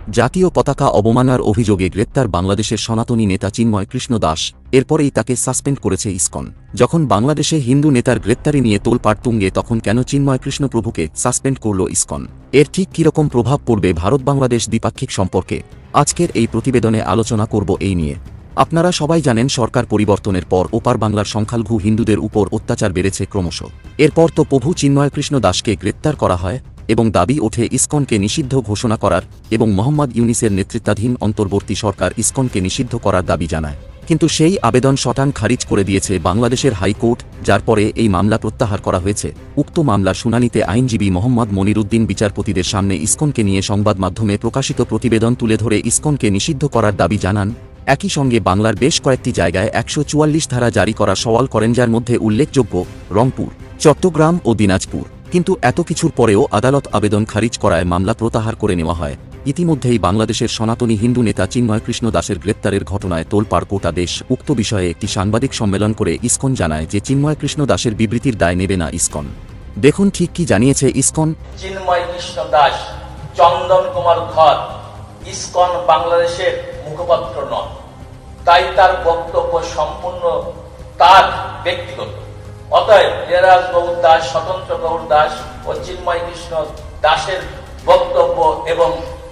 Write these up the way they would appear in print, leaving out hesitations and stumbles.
জাতীয় পতাকা অবমাননার অভিযোগে গ্রেপ্তার বাংলাদেশের সনাতনী নেতা চিন্ময় কৃষ্ণ দাস, এরপরেই তাকে সাসপেন্ড করেছে ইসকন। যখন বাংলাদেশে হিন্দু নেতার গ্রেপ্তারি নিয়ে তোলপাড় তুঙ্গে, তখন কেন চিন্ময় কৃষ্ণ প্রভুকে সাসপেন্ড করল ইসকন? এর ঠিক কীরকম প্রভাব পড়বে ভারত বাংলাদেশ দ্বিপাক্ষিক সম্পর্কে? আজকের এই প্রতিবেদনে আলোচনা করব এই নিয়ে। আপনারা সবাই জানেন, সরকার পরিবর্তনের পর ওপার বাংলার সংখ্যালঘু হিন্দুদের উপর অত্যাচার বেড়েছে ক্রমশ। এরপর তো প্রভু চিন্ময় কৃষ্ণ দাসকে গ্রেপ্তার করা হয় এবং দাবি ওঠে ইসকনকে নিষিদ্ধ ঘোষণা করার, এবং মোহাম্মদ ইউনিসের নেতৃত্বাধীন অন্তর্বর্তী সরকার ইসকনকে নিষিদ্ধ করার দাবি জানায়। কিন্তু সেই আবেদন শটান খারিজ করে দিয়েছে বাংলাদেশের হাইকোর্ট, যার পরে এই মামলা প্রত্যাহার করা হয়েছে। উক্ত মামলার শুনানিতে আইনজীবী মোহাম্মদ মনিরুদ্দিন বিচারপতিদের সামনে ইসকনকে নিয়ে সংবাদ মাধ্যমে প্রকাশিত প্রতিবেদন তুলে ধরে ইসকনকে নিষিদ্ধ করার দাবি জানান। একই সঙ্গে বাংলার বেশ কয়েকটি জায়গায় ১৪৪ ধারা জারি করার সওয়াল করেন, যার মধ্যে উল্লেখযোগ্য রংপুর, চট্টগ্রাম ও দিনাজপুর। কিন্তু এত কিছুর পরেও আদালত আবেদন খারিজ করায় মামলা প্রত্যাহার করে নেওয়া হয়। ইতিমধ্যেই বাংলাদেশের সনাতনী হিন্দু নেতা চিন্ময় কৃষ্ণ দাসের গ্রেপ্তারের ঘটনায় তোলপাড় গোটা দেশ। উক্ত বিষয়ে একটি সাংবাদিক সম্মেলন করে ইসকন জানায় যে চিন্ময় কৃষ্ণ দাসের বিবৃতির দায় নেবে না ইসকন। দেখুন ঠিক কি জানিয়েছে ইসকন। চিন্ময় কৃষ্ণ দাস, চন্দন কুমার ধর ইসকন বাংলাদেশের মুখপাত্র নন, তাই তার বক্তব্য সম্পূর্ণ তার ব্যক্তিগত। অতএব লীলারাজ গৌর দাস, স্বতন্ত্র গৌর দাস ও চিন্ময় কৃষ্ণ দাসের বক্তব্য এবং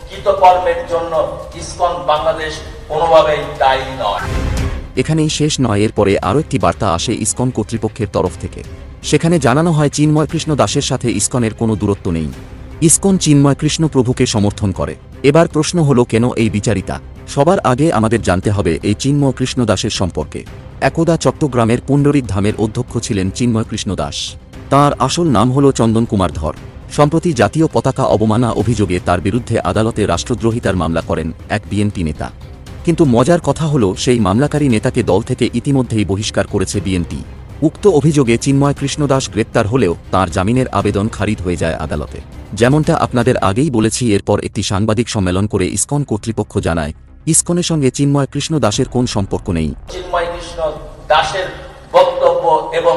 কৃতকর্মের জন্য ইসকন বাংলাদেশ কোনোভাবেই দায়ী নয়। এখানেই শেষ নয়, এরপরে আরও একটি বার্তা আসে ইসকন কর্তৃপক্ষের তরফ থেকে। সেখানে জানানো হয় চিন্ময় কৃষ্ণ দাসের সাথে ইসকনের কোনো দূরত্ব নেই। ইসকন চিন্ময় কৃষ্ণ প্রভুকে সমর্থন করে। এবার প্রশ্ন হলো, কেন এই বিচারিতা? সবার আগে আমাদের জানতে হবে এই চিন্ময় কৃষ্ণ দাসের সম্পর্কে। একদা চট্টগ্রামের পুণ্ডরিক ধামের অধ্যক্ষ ছিলেন চিন্ময় কৃষ্ণ দাস। তার আসল নাম হল চন্দন কুমার ধর। সম্প্রতি জাতীয় পতাকা অবমাননা অভিযোগে তার বিরুদ্ধে আদালতে রাষ্ট্রদ্রোহিতার মামলা করেন এক বিএনপি নেতা। কিন্তু মজার কথা হল, সেই মামলাকারী নেতাকে দল থেকে ইতিমধ্যেই বহিষ্কার করেছে বিএনপি। উক্ত অভিযোগে চিন্ময় কৃষ্ণ দাস গ্রেপ্তার হলেও তাঁর জামিনের আবেদন খারিজ হয়ে যায় আদালতে। যেমনটা আপনাদের আগেই বলেছি, এরপর একটি সাংবাদিক সম্মেলন করে ইসকন কর্তৃপক্ষ জানায় ইসকনের সঙ্গে চিন্ময় কৃষ্ণ দাসের কোন সম্পর্ক নেই। চিন্ময় কৃষ্ণ দাসের বক্তব্য এবং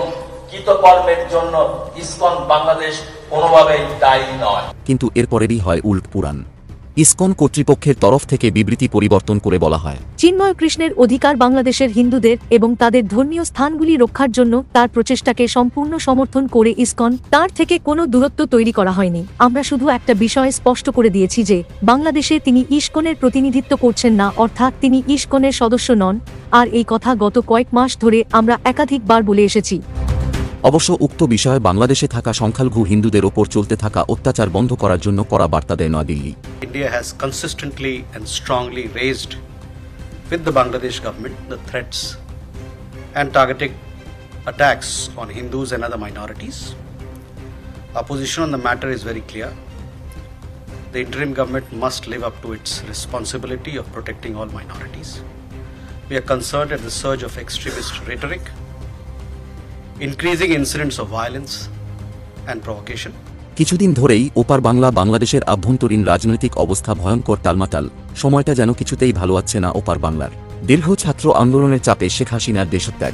কৃতকর্মের জন্য ইসকন বাংলাদেশ কোনোভাবেই দায়ী নয়। কিন্তু এরপরেরই হয় উল্ট পুরাণ। ইসকন কর্তৃপক্ষের তরফ থেকে বিবৃতি পরিবর্তন করে বলা হয়, চিন্ময় কৃষ্ণের অধিকার বাংলাদেশের হিন্দুদের এবং তাদের ধর্মীয় স্থানগুলি রক্ষার জন্য তার প্রচেষ্টাকে সম্পূর্ণ সমর্থন করে ইসকন। তার থেকে কোনো দূরত্ব তৈরি করা হয়নি। আমরা শুধু একটা বিষয় স্পষ্ট করে দিয়েছি যে বাংলাদেশে তিনি ইসকনের প্রতিনিধিত্ব করছেন না, অর্থাৎ তিনি ইসকনের সদস্য নন। আর এই কথা গত কয়েক মাস ধরে আমরা একাধিকবার বলে এসেছি। অবশ্য উক্ত বিষয়ে বাংলাদেশে থাকা সংখ্যালঘু হিন্দুদের ওপর চলতে থাকা অত্যাচার বন্ধ করার জন্য কড়া বার্তা দেয় New Delhi. India has consistently and strongly raised with the Bangladesh government the threats and targeted attacks on Hindus and other minorities. Our position on the matter is very clear. The interim government must live up to its responsibility of protecting all minorities. We are concerned at the surge of extremist rhetoric, increasing incidents of violence and provocation. কিছুদিন ধরেই ওপার বাংলা বাংলাদেশের আভ্যন্তরীণ রাজনৈতিক অবস্থা ভয়ঙ্কর টালমাটাল। সময়টা যেন কিছুতেই ভালো যাচ্ছে না ওপার বাংলার। দীর্ঘ ছাত্র আন্দোলনের চাপে শেখ হাসিনার দেশত্যাগ,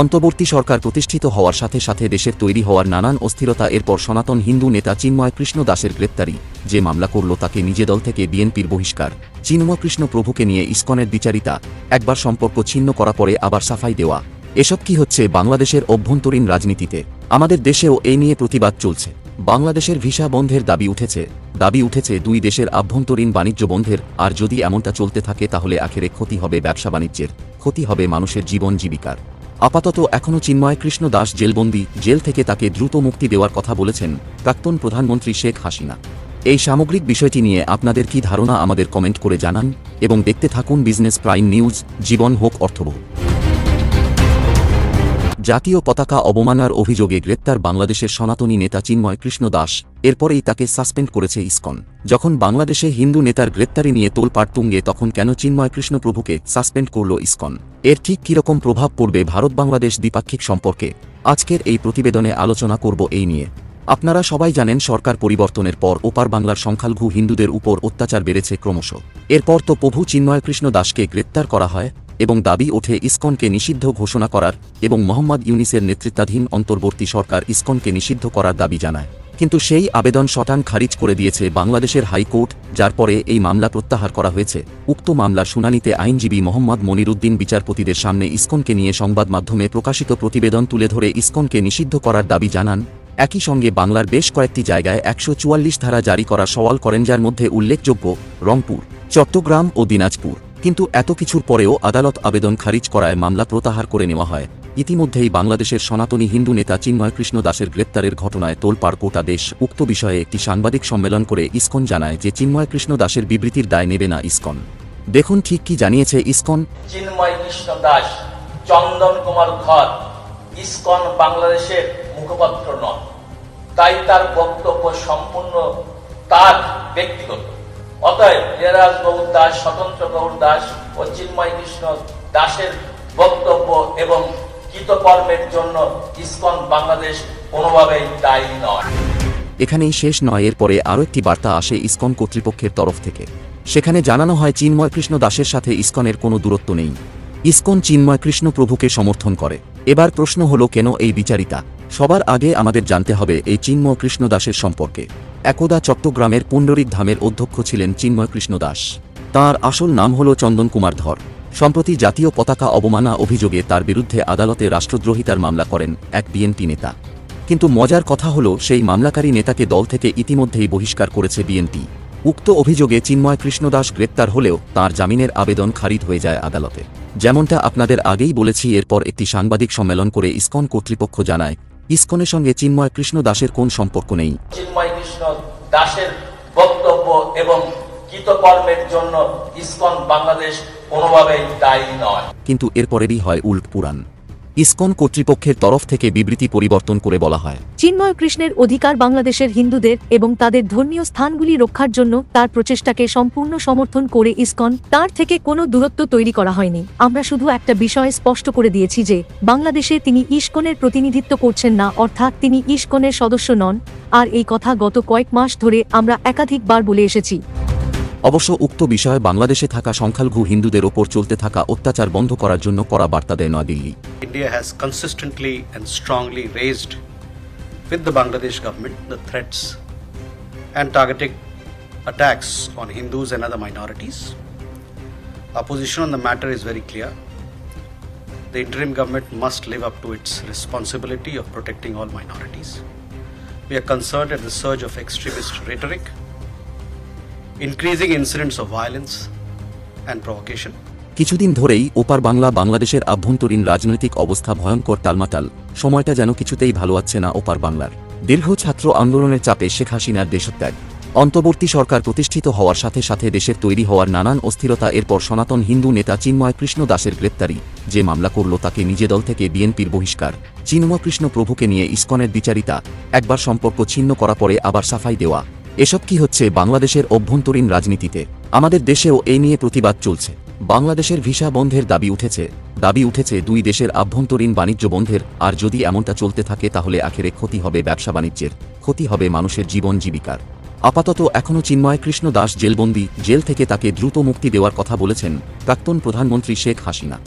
অন্তর্বর্তী সরকার প্রতিষ্ঠিত হওয়ার সাথে সাথে দেশের তৈরি হওয়ার নানান অস্থিরতা, এরপর সনাতন হিন্দু নেতা চিন্ময় কৃষ্ণ দাসের গ্রেপ্তারি, যে মামলা করল তাকে নিজে দল থেকে বিএনপির বহিষ্কার, চিন্ময় কৃষ্ণ প্রভুকে নিয়ে ইসকনের বিচারিতা, একবার সম্পর্ক ছিন্ন করা পরে আবার সাফাই দেওয়া, এসব কি হচ্ছে বাংলাদেশের অভ্যন্তরীণ রাজনীতিতে? আমাদের দেশেও এই নিয়ে প্রতিবাদ চলছে। বাংলাদেশের ভিসা বন্ধের দাবি উঠেছে দুই দেশের আভ্যন্তরীণ বাণিজ্য বন্ধের। আর যদি এমনটা চলতে থাকে তাহলে আখেরে ক্ষতি হবে ব্যবসা বাণিজ্যের, ক্ষতি হবে মানুষের জীবন জীবিকার। আপাতত এখনও চিন্ময় কৃষ্ণ দাস জেলবন্দি। জেল থেকে তাকে দ্রুত মুক্তি দেওয়ার কথা বলেছেন প্রাক্তন প্রধানমন্ত্রী শেখ হাসিনা। এই সামগ্রিক বিষয়টি নিয়ে আপনাদের কি ধারণা আমাদের কমেন্ট করে জানান এবং দেখতে থাকুন বিজনেস প্রাইম নিউজ। জীবন হোক অর্থবহ। জাতীয় পতাকা অবমাননার অভিযোগে গ্রেপ্তার বাংলাদেশের সনাতনী নেতা চিন্ময় কৃষ্ণ দাস, এরপরেই তাকে সাসপেন্ড করেছে ইসকন। যখন বাংলাদেশে হিন্দু নেতার গ্রেপ্তারি নিয়ে তোলপাড় তুঙ্গে, তখন কেন চিন্ময় কৃষ্ণ প্রভুকে সাসপেন্ড করল ইসকন? এর ঠিক কীরকম প্রভাব পড়বে ভারত বাংলাদেশ দ্বিপাক্ষিক সম্পর্কে? আজকের এই প্রতিবেদনে আলোচনা করব এই নিয়ে। আপনারা সবাই জানেন, সরকার পরিবর্তনের পর ওপার বাংলার সংখ্যালঘু হিন্দুদের উপর অত্যাচার বেড়েছে ক্রমশ। এরপর তো প্রভু চিন্ময় কৃষ্ণ দাসকে গ্রেপ্তার করা হয় এবং দাবি ওঠে ইসকনকে নিষিদ্ধ ঘোষণা করার, এবং মোহাম্মদ ইউনিসের নেতৃত্বাধীন অন্তর্বর্তী সরকার ইসকনকে নিষিদ্ধ করার দাবি জানায়। কিন্তু সেই আবেদন শটান খারিজ করে দিয়েছে বাংলাদেশের হাইকোর্ট, যার পরে এই মামলা প্রত্যাহার করা হয়েছে। উক্ত মামলার শুনানিতে আইনজীবী মোহাম্মদ মনিরুদ্দিন বিচারপতিদের সামনে ইসকনকে নিয়ে সংবাদ মাধ্যমে প্রকাশিত প্রতিবেদন তুলে ধরে ইসকনকে নিষিদ্ধ করার দাবি জানান। একই সঙ্গে বাংলার বেশ কয়েকটি জায়গায় ১৪৪ ধারা জারি করা সওয়াল করেন, যার মধ্যে উল্লেখযোগ্য রংপুর, চট্টগ্রাম ও দিনাজপুর। কিন্তু এত কিছুর পরেও আদালত আবেদন খারিজ করায় মামলা প্রত্যাহার করে নেওয়া হয়। ইতিমধ্যেই বাংলাদেশের সনাতনী হিন্দু নেতা চিন্ময় কৃষ্ণ দাসের গ্রেপ্তারের ঘটনায় তোলপাড় গোটা দেশ। উক্ত বিষয়ে একটি সাংবাদিক সম্মেলন করে ইসকন জানায় যে চিন্ময় কৃষ্ণ দাসের বিবৃতির দায় নেবে না ইসকন। দেখুন ঠিক কি জানিয়েছে ইসকন। চিন্ময় কৃষ্ণ দাস, চন্দন কুমার ধর ইসকন বাংলাদেশের মুখপাত্র নন, তাই তার বক্তব্য সম্পূর্ণ তার ব্যক্তিগত। অতএব লীলারাজ গৌর দাস, স্বতন্ত্র গৌর দাস ও চিন্ময় কৃষ্ণ দাসের বক্তব্য এবং কৃতকর্মের জন্য ইসকন বাংলাদেশ কোনোভাবেই দায়ী নয়। এখানেই শেষ নয়, এর পরে আরও একটি বার্তা আসে ইসকন কর্তৃপক্ষের তরফ থেকে। সেখানে জানানো হয় চিন্ময় কৃষ্ণ দাসের সাথে ইসকনের কোনো দূরত্ব নেই। ইসকন চিন্ময় কৃষ্ণ প্রভুকে সমর্থন করে। এবার প্রশ্ন হলো, কেন এই বিচারিতা? সবার আগে আমাদের জানতে হবে এই চিন্ময় কৃষ্ণ দাসের সম্পর্কে। একদা চট্টগ্রামের পুণ্ডরিক ধামের অধ্যক্ষ ছিলেন চিন্ময় কৃষ্ণ দাস। তাঁর আসল নাম হল চন্দন কুমার ধর। সম্প্রতি জাতীয় পতাকা অবমাননা অভিযোগে তার বিরুদ্ধে আদালতে রাষ্ট্রদ্রোহিতার মামলা করেন এক বিএনপি নেতা। কিন্তু মজার কথা হল, সেই মামলাকারী নেতাকে দল থেকে ইতিমধ্যেই বহিষ্কার করেছে বিএনপি। উক্ত অভিযোগে চিন্ময় কৃষ্ণ দাস গ্রেপ্তার হলেও তাঁর জামিনের আবেদন খারিজ হয়ে যায় আদালতে। যেমনটা আপনাদের আগেই বলেছি, এরপর একটি সাংবাদিক সম্মেলন করে ইসকন কর্তৃপক্ষ জানায় ইসকনের সঙ্গে চিন্ময় কৃষ্ণ দাসের কোন সম্পর্ক নেই। চিন্ময় কৃষ্ণ দাসের বক্তব্য এবং কৃতকর্মের জন্য ইসকন বাংলাদেশ কোনোভাবেই দায়ী নয়। কিন্তু এরপরেরই হয় উল্ট পুরাণ। ইসকন কর্তৃপক্ষের তরফ থেকে বিবৃতি পরিবর্তন করে বলা হয়, চিন্ময় কৃষ্ণের অধিকার বাংলাদেশের হিন্দুদের এবং তাদের ধর্মীয় স্থানগুলি রক্ষার জন্য তার প্রচেষ্টাকে সম্পূর্ণ সমর্থন করে ইসকন, তার থেকে কোনো দূরত্ব তৈরি করা হয়নি। আমরা শুধু একটা বিষয় স্পষ্ট করে দিয়েছি যে বাংলাদেশে তিনি ইসকনের প্রতিনিধিত্ব করছেন না, অর্থাৎ তিনি ইসকনের সদস্য নন। আর এই কথা গত কয়েক মাস ধরে আমরা একাধিকবার বলে এসেছি। অবশ্য উক্ত বিষয়ে বাংলাদেশে থাকা সংখ্যালঘু হিন্দুদের ওপর চলতে থাকা অত্যাচার বন্ধ করার জন্য কড়া বার্তা দেয় New Delhi. India has consistently and strongly raised with the Bangladesh government the threats and targeted attacks on Hindus and other minorities. Our position on the matter is very clear. The interim government must live up to its responsibility of protecting all minorities. We are concerned at the surge of extremist rhetoric, increasing incidents of violence and provocation. কিছুদিন ধরেই ওপার বাংলা বাংলাদেশের আভ্যন্তরীণ রাজনৈতিক অবস্থা ভয়ঙ্কর টালমাটাল। সময়টা যেন কিছুতেই ভালো যাচ্ছে না ওপার বাংলার। দীর্ঘ ছাত্র আন্দোলনের চাপে শেখ হাসিনার দেশত্যাগ, অন্তর্বর্তী সরকার প্রতিষ্ঠিত হওয়ার সাথে সাথে দেশের তৈরি হওয়ার নানান অস্থিরতা, এরপর সনাতন হিন্দু নেতা চিন্ময় কৃষ্ণ দাসের গ্রেপ্তারি। যে মামলা করল তাকে নিজে দল থেকে বিএনপির বহিষ্কার, চিন্ময় কৃষ্ণ প্রভুকে নিয়ে ইসকনের বিচারিতা, একবার সম্পর্ক ছিন্ন করা পরে আবার সাফাই দেওয়া। এসব কি হচ্ছে বাংলাদেশের অভ্যন্তরীণ রাজনীতিতে? আমাদের দেশেও এই নিয়ে প্রতিবাদ চলছে। বাংলাদেশের ভিসা বন্ধের দাবি উঠেছে দুই দেশের আভ্যন্তরীণ বাণিজ্য বন্ধের। আর যদি এমনটা চলতে থাকে তাহলে আখেরে ক্ষতি হবে ব্যবসা বাণিজ্যের, ক্ষতি হবে মানুষের জীবন জীবিকার। আপাতত এখনও চিন্ময় কৃষ্ণ দাস জেলবন্দি। জেল থেকে তাকে দ্রুত মুক্তি দেওয়ার কথা বলেছেন প্রাক্তন প্রধানমন্ত্রী শেখ হাসিনা।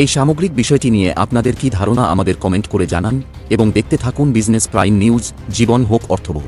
এই সামগ্রিক বিষয়টি নিয়ে আপনাদের কি ধারণা আমাদের কমেন্ট করে জানান এবং দেখতে থাকুন বিজনেস প্রাইম নিউজ। জীবন হোক অর্থবহ।